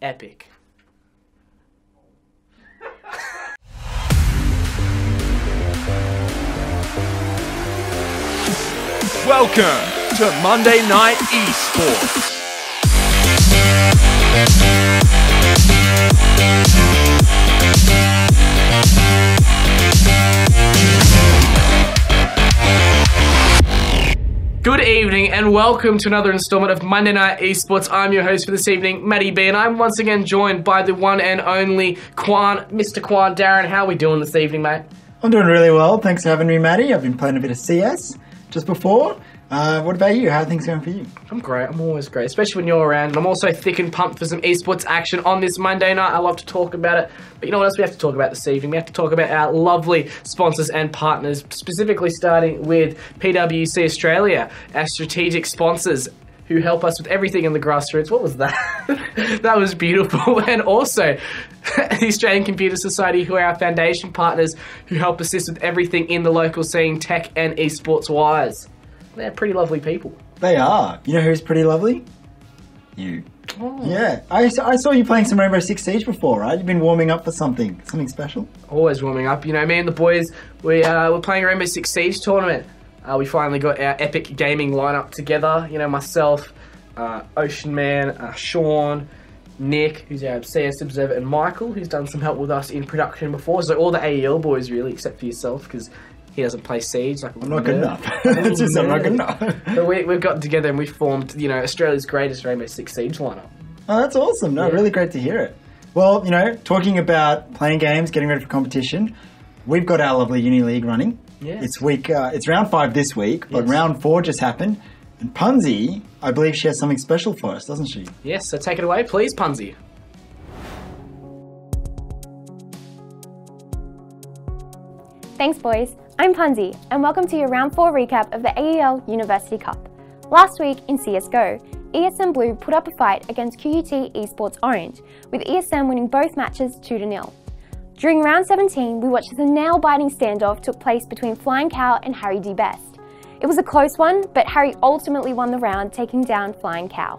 epic. Welcome to Monday Night Esports. Good evening and welcome to another installment of Monday Night Esports. I'm your host for this evening, Matty B, and I'm once again joined by the one and only Kwan, Mr. Kwan. Darren, how are we doing this evening, mate? I'm doing really well. Thanks for having me, Matty. I've been playing a bit of CS just before. What about you? How are things going for you? I'm great. I'm always great, especially when you're around. And I'm also thick and pumped for some esports action on this Monday night. I love to talk about it. But you know what else we have to talk about this evening? We have to talk about our lovely sponsors and partners, specifically starting with PwC Australia, our strategic sponsors who help us with everything in the grassroots. What was that? That was beautiful. And also the Australian Computer Society, who are our foundation partners, who help assist with everything in the local scene, tech and esports wise. They're pretty lovely people. They are. You know who's pretty lovely? You. Oh. Yeah. I saw you playing some Rainbow Six Siege before, right? You've been warming up for something special? Always warming up. You know, me and the boys, we're playing a Rainbow Six Siege tournament. We finally got our epic gaming lineup together. You know, myself, Ocean Man, Sean, Nick, who's our CS Observer, and Michael, who's done some help with us in production before. So all the AEL boys, really, except for yourself, because he doesn't play Siege. Like I'm not good enough. It's just I'm not good enough. But we've gotten together and we formed, you know, Australia's greatest Rainbow Six Siege lineup. Oh, that's awesome. No, really great to hear it. Well, you know, talking about playing games, getting ready for competition, we've got our lovely Uni League running. Yeah. It's round 5 this week, but round 4 just happened. And Punzi, I believe she has something special for us, doesn't she? Yes, so take it away, please, Punzi. Thanks, boys. I'm Punzi, and welcome to your Round 4 recap of the AEL University Cup. Last week in CSGO, ESM Blue put up a fight against QUT Esports Orange, with ESM winning both matches 2-0. During round 17, we watched as a nail-biting standoff took place between Flying Cow and Harry D. Best. It was a close one, but Harry ultimately won the round, taking down Flying Cow.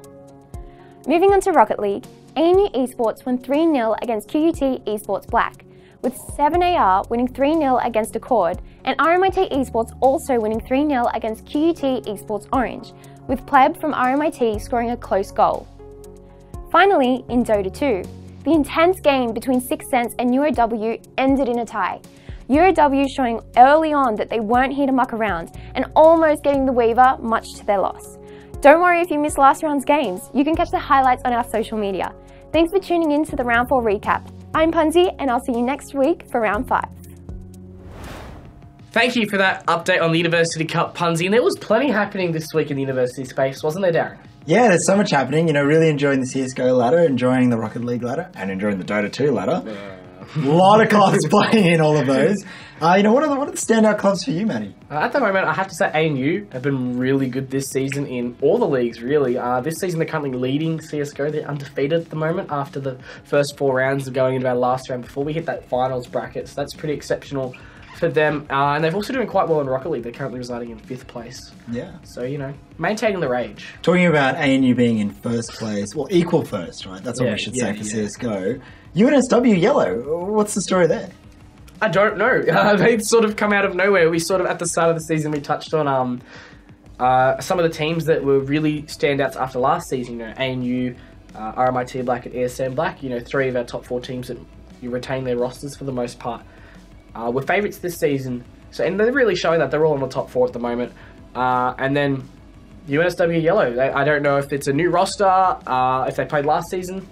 Moving on to Rocket League, ANU Esports won 3-0 against QUT Esports Black, with 7AR winning 3-0 against Accord, and RMIT Esports also winning 3-0 against QUT Esports Orange, with Pleb from RMIT scoring a close goal. Finally, in Dota 2, the intense game between Sixth Sense and EuroW ended in a tie. EuroW showing early on that they weren't here to muck around, and almost getting the Weaver, much to their loss. Don't worry if you missed last round's games, you can catch the highlights on our social media. Thanks for tuning in to the Round 4 recap. I'm Punzi, and I'll see you next week for Round 5. Thank you for that update on the University Cup, Punzi. And there was plenty happening this week in the university space, wasn't there, Darren? Yeah, there's so much happening. You know, really enjoying the CSGO ladder, enjoying the Rocket League ladder, and enjoying the Dota 2 ladder. A lot of clubs playing in all of those. You know, what are the standout clubs for you, Matty? At the moment, I have to say ANU have been really good this season in all the leagues, really. This season, they're currently leading CSGO. They're undefeated at the moment after the first 4 rounds of going into our last round before we hit that finals bracket. So that's pretty exceptional for them. And they're also doing quite well in Rocket League. They're currently residing in 5th place. Yeah. So, you know, maintaining the rage. Talking about ANU being in first place, well, equal first, right? That's what we should say for CSGO. UNSW Yellow, what's the story there? I don't know. They sort of come out of nowhere. We sort of, at the start of the season, we touched on some of the teams that were really standouts after last season. You know, ANU, RMIT Black, and ESM Black. You know, 3 of our top 4 teams that you retain their rosters for the most part. Were favourites this season. So, and they're really showing that they're all in the top 4 at the moment. And then UNSW Yellow. I don't know if it's a new roster, if they played last season,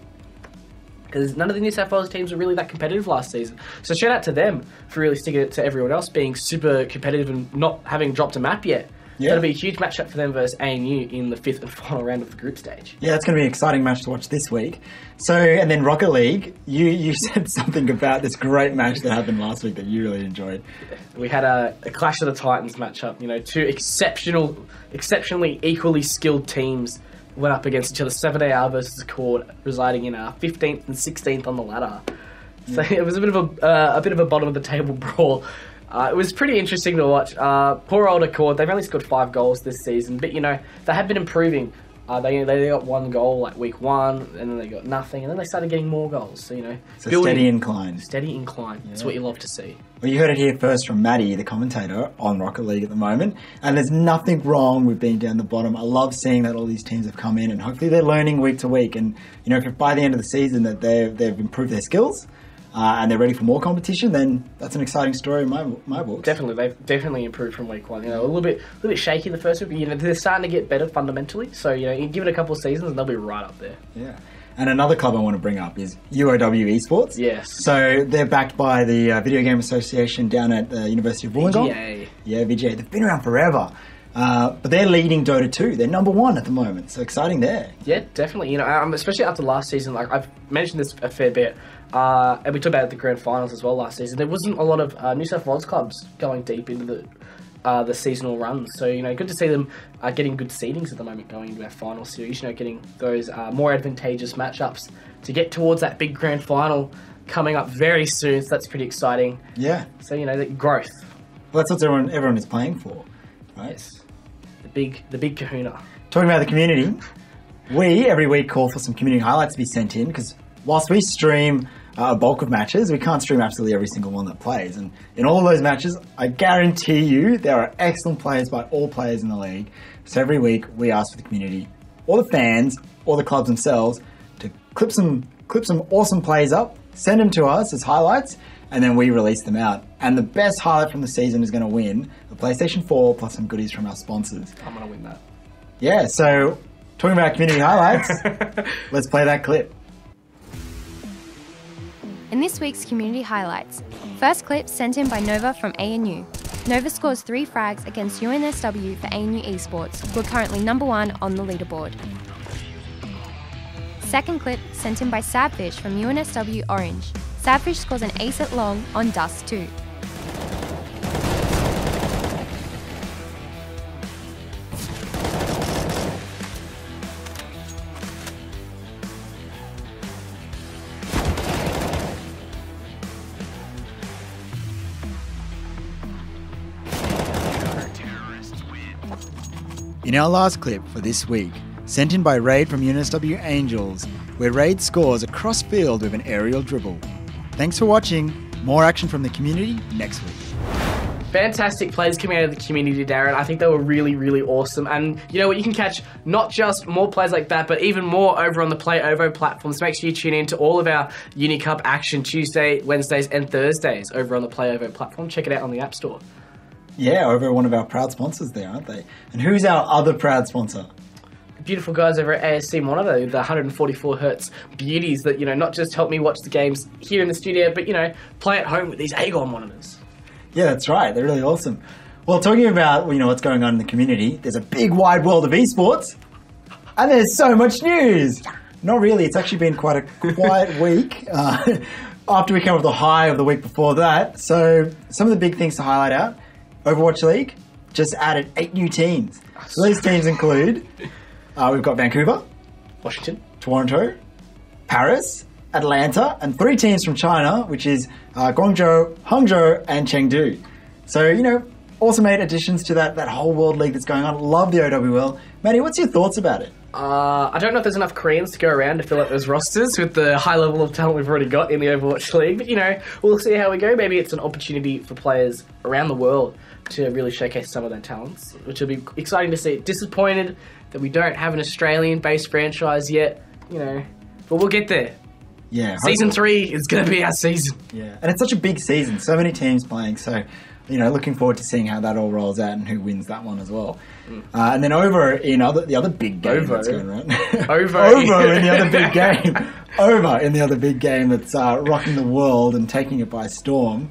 because none of the New South Wales teams were really that competitive last season. So shout out to them for really sticking it to everyone else, being super competitive and not having dropped a map yet. Yeah. That'll be a huge matchup for them versus ANU in the 5th and final round of the group stage. Yeah, it's going to be an exciting match to watch this week. So, and then Rocket League, you said something about this great match that happened last week that you really enjoyed. We had a Clash of the Titans matchup. You know, 2 exceptionally equally skilled teams went up against each other. 7AR versus Accord, residing in 15th and 16th on the ladder. So it was a bit of a bottom of the table brawl. It was pretty interesting to watch. Poor old Accord, they've only scored 5 goals this season, but you know, they have been improving They got one goal like week 1, and then they got nothing, and then they started getting more goals. So, So steady incline. Steady incline. Yeah. That's what you love to see. Well, you heard it here first from Maddie, the commentator on Rocket League at the moment. And there's nothing wrong with being down the bottom. I love seeing that all these teams have come in, and hopefully they're learning week to week. And, if by the end of the season that they've improved their skills and they're ready for more competition, then that's an exciting story in my book. Definitely. They've definitely improved from week 1. A little bit shaky the first week, but they're starting to get better fundamentally. So, you give it a couple of seasons and they'll be right up there. Yeah. And another club I want to bring up is UOW Esports. Yes. So they're backed by the Video Game Association down at the University of Wollongong. VGA. Yeah, VGA. They've been around forever. But they're leading Dota 2. They're number 1 at the moment. So exciting there. Yeah, definitely. Especially after last season, like I've mentioned this a fair bit, and we talked about it at the grand finals as well last season. There wasn't a lot of New South Wales clubs going deep into the seasonal runs. So, good to see them getting good seedings at the moment going into our final series, getting those more advantageous matchups to get towards that big grand final coming up very soon. So that's pretty exciting. Yeah. So, the growth. Well, that's what everyone is playing for, right? Yes. The big kahuna. Talking about the community, we every week call for some community highlights to be sent in, because whilst we stream a bulk of matches, we can't stream absolutely every single one that plays. And in all of those matches, I guarantee you there are excellent players by all players in the league. So every week we ask for the community, or the fans, or the clubs themselves, to clip some awesome plays up, send them to us as highlights, and then we release them out. And the best highlight from the season is going to win a PlayStation 4 plus some goodies from our sponsors. I'm going to win that. Yeah, so talking about community highlights, let's play that clip. In this week's community highlights, first clip sent in by Nova from ANU. Nova scores 3 frags against UNSW for ANU Esports, who are currently number 1 on the leaderboard. Second clip sent in by Sadfish from UNSW Orange. Sadfish scores an ace at long on Dust 2. In our last clip for this week, sent in by Raid from UNSW Angels, where Raid scores a cross field with an aerial dribble. Thanks for watching. More action from the community next week. Fantastic plays coming out of the community, Darren. I think they were really, really awesome. And you know what? You can catch not just more plays like that, but even more over on the Play Ovo platforms. Make sure you tune in to all of our Uni Cup action Tuesday, Wednesdays, and Thursdays over on the Play Ovo platform. Check it out on the App Store. Yeah, over one of our proud sponsors there, aren't they? And who's our other proud sponsor? Beautiful guys over at AEST Monitor, the 144Hz beauties that, not just help me watch the games here in the studio, but, play at home with these Aegon monitors. Yeah, that's right. They're really awesome. Well, talking about, what's going on in the community, there's a big wide world of esports, and there's so much news. Not really. It's actually been quite a quiet week after we came off the high of the week before that. So some of the big things to highlight out. Overwatch League just added 8 new teams. So these teams include, we've got Vancouver, Washington, Toronto, Paris, Atlanta, and 3 teams from China, which is Guangzhou, Hangzhou, and Chengdu. So, also made additions to that whole world league that's going on. Love the OWL. Matty, what's your thoughts about it? I don't know if there's enough Koreans to go around to fill out those rosters with the high level of talent we've already got in the Overwatch League. But, we'll see how we go. Maybe it's an opportunity for players around the world to really showcase some of their talents, which will be exciting to see. Disappointed that we don't have an Australian-based franchise yet, but we'll get there. Yeah. Season 3 is going to be our season. Yeah, and it's such a big season. So many teams playing. So, looking forward to seeing how that all rolls out and who wins that one as well. And then over in the other big game that's going around. Over in the other big game. Over in the other big game that's rocking the world and taking it by storm.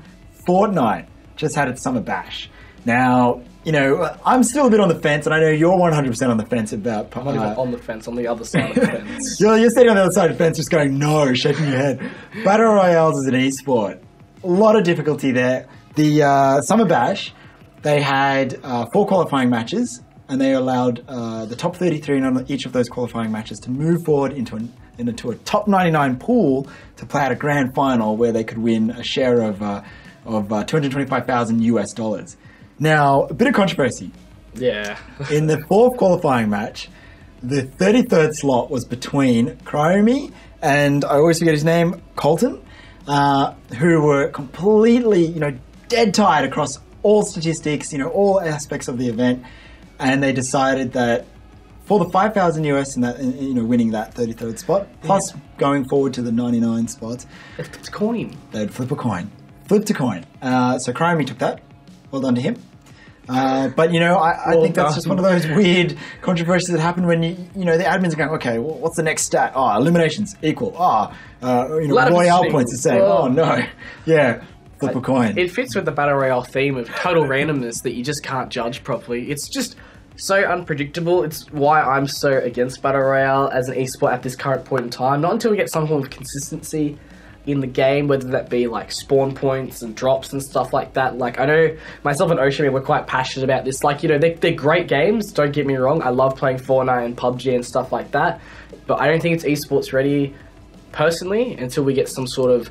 Fortnite just had its summer bash. Now, I'm still a bit on the fence, and I know you're 100% on the fence about... I'm not even on the fence, on the other side of the fence. You're sitting on the other side of the fence just going, no, shaking your head. Battle Royales is an esport. A lot of difficulty there. The Summer Bash, they had 4 qualifying matches, and they allowed the top 33 in each of those qualifying matches to move forward into a top 99 pool to play at a grand final where they could win a share of $225,000 US. Now, a bit of controversy. Yeah. In the 4th qualifying match, the 33rd slot was between Cryomi and I always forget his name, Colton, who were completely, dead tired across all statistics, all aspects of the event, and they decided that for the 5,000 US and that, winning that 33rd spot, plus going forward to the 99 spots, They flipped a coin. they'd flip a coin. Flipped a coin. So Cryomi took that. Well done to him. But I think that's just one of those weird controversies that happen when the admins are going, okay, well, what's the next stat? Eliminations equal. Royale points are saying, oh no, yeah, flip a coin. It fits with the Battle Royale theme of total randomness that you just can't judge properly. It's just so unpredictable. It's why I'm so against Battle Royale as an esport at this current point in time. Not until we get some form of consistency in the game, whether that be like spawn points and drops and stuff like that. Like, I know myself and Ocean, we're quite passionate about this. Like, they're great games, don't get me wrong. I love playing Fortnite and PUBG and stuff like that. But I don't think it's esports ready, personally, until we get some sort of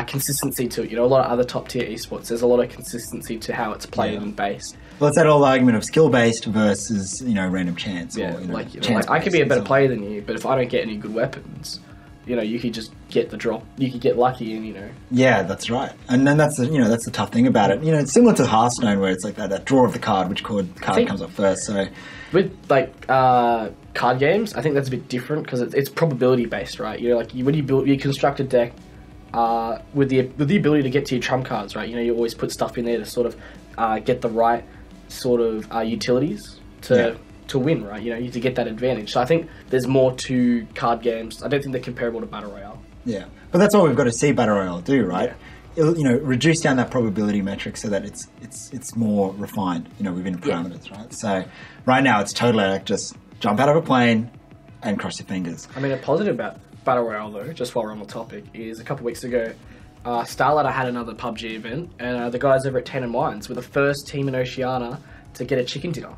consistency to it. A lot of other top tier esports, there's a lot of consistency to how it's played and based. Well, it's that old argument of skill-based versus, random chance. Yeah, or, like I could be a better player than you, but if I don't get any good weapons, you could just get the drop. You could get lucky and, Yeah, that's right. And then that's the tough thing about it. It's similar to Hearthstone where it's like that draw of the card, which card comes up first. So with card games, I think that's a bit different because it's probability based, right? When you construct a deck with the ability to get to your trump cards, right? You always put stuff in there to sort of get the right sort of utilities to win, right? To get that advantage. So I think there's more to card games. I don't think they're comparable to Battle Royale. Yeah, but that's what we've got to see Battle Royale do, right? Yeah. It'll, reduce down that probability metric so that it's more refined, within parameters, right? So right now it's totally like just jump out of a plane and cross your fingers. I mean, a positive about Battle Royale though, just while we're on the topic, is a couple of weeks ago, Starlighter had another PUBG event, and the guys over at 10 and Wines were the first team in Oceania to get a chicken dinner.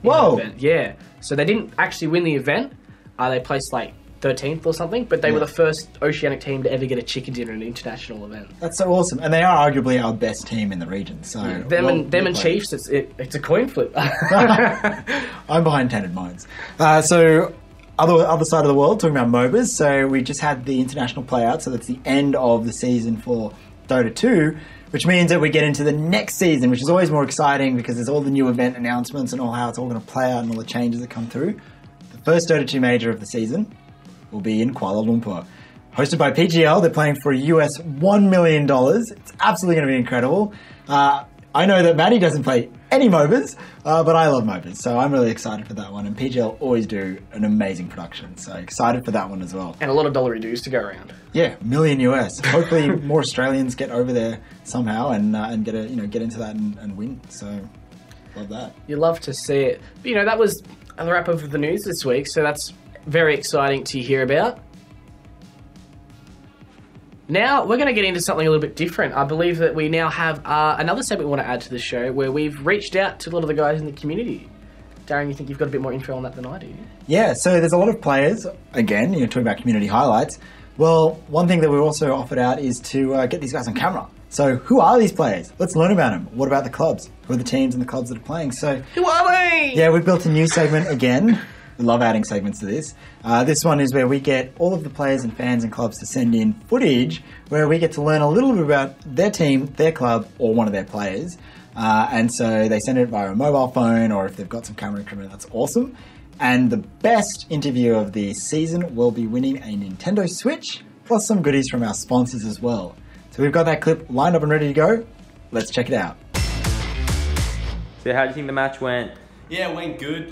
Whoa! Event. Yeah. So they didn't actually win the event. They placed 13th or something, but they were the first Oceanic team to ever get a chicken dinner in an international event. That's so awesome, and they are arguably our best team in the region. So them and Chiefs, it's a coin flip. I'm behind 10 and Mines. So other side of the world, talking about MOBAs. So we just had the international play out, so that's the end of the season for Dota 2. Which means that we get into the next season, which is always more exciting because there's all the new event announcements and all how it's all going to play out and all the changes that come through. The first Dota 2 major of the season will be in Kuala Lumpur. Hosted by PGL, they're playing for US $1 million. It's absolutely going to be incredible. I know that Maddie doesn't play any MOBAs, but I love MOBAs, so I'm really excited for that one. And PGL always do an amazing production, so excited for that one as well. And a lot of dollary dues to go around. Yeah, $1 million US. Hopefully more Australians get over there somehow and get into that and win. So love that. You love to see it. But, that was the wrap up of the news this week, so that's very exciting to hear about. Now, we're going to get into something a little bit different. I believe that we now have another segment we want to add to the show where we've reached out to a lot of the guys in the community. Darren, you think you've got a bit more info on that than I do? Yeah, so there's a lot of players, again, talking about community highlights. Well, one thing that we also offered out is to get these guys on camera. So who are these players? Let's learn about them. What about the clubs? Who are the teams and the clubs that are playing? So who are they? Yeah, we've built a new segment again. We love adding segments to this. This one is where we get all of the players and fans and clubs to send in footage where we get to learn a little bit about their team, their club, or one of their players. And so they send it via a mobile phone, or if they've got some camera equipment, that's awesome. And the best interview of the season will be winning a Nintendo Switch, plus some goodies from our sponsors as well. So we've got that clip lined up and ready to go. Let's check it out. So how do you think the match went? Yeah, it went good.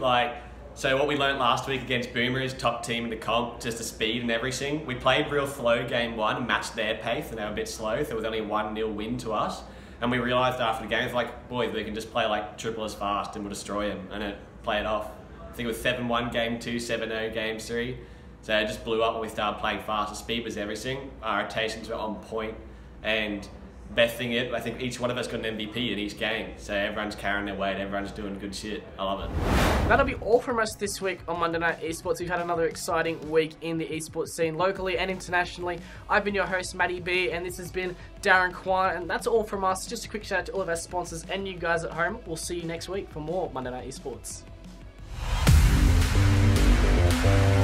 So what we learnt last week against Boomer is top team in the comp, just the speed and everything. We played real slow game one and matched their pace, and they were a bit slow. So there was only a 1-0 win to us. And we realised after the game, it's like, boys, we can just play triple as fast and we'll destroy them and play it off. I think it was 7-1 game 2, 7-0 game 3. So it just blew up when we started playing fast. The speed was everything. Our rotations were on point. And best thing is, I think each one of us got an MVP in each game. So everyone's carrying their weight, everyone's doing good shit. I love it. That'll be all from us this week on Monday Night Esports. We've had another exciting week in the esports scene, locally and internationally. I've been your host, Matty B, and this has been Darren Kwan, and that's all from us. Just a quick shout out to all of our sponsors and you guys at home. We'll see you next week for more Monday Night Esports. So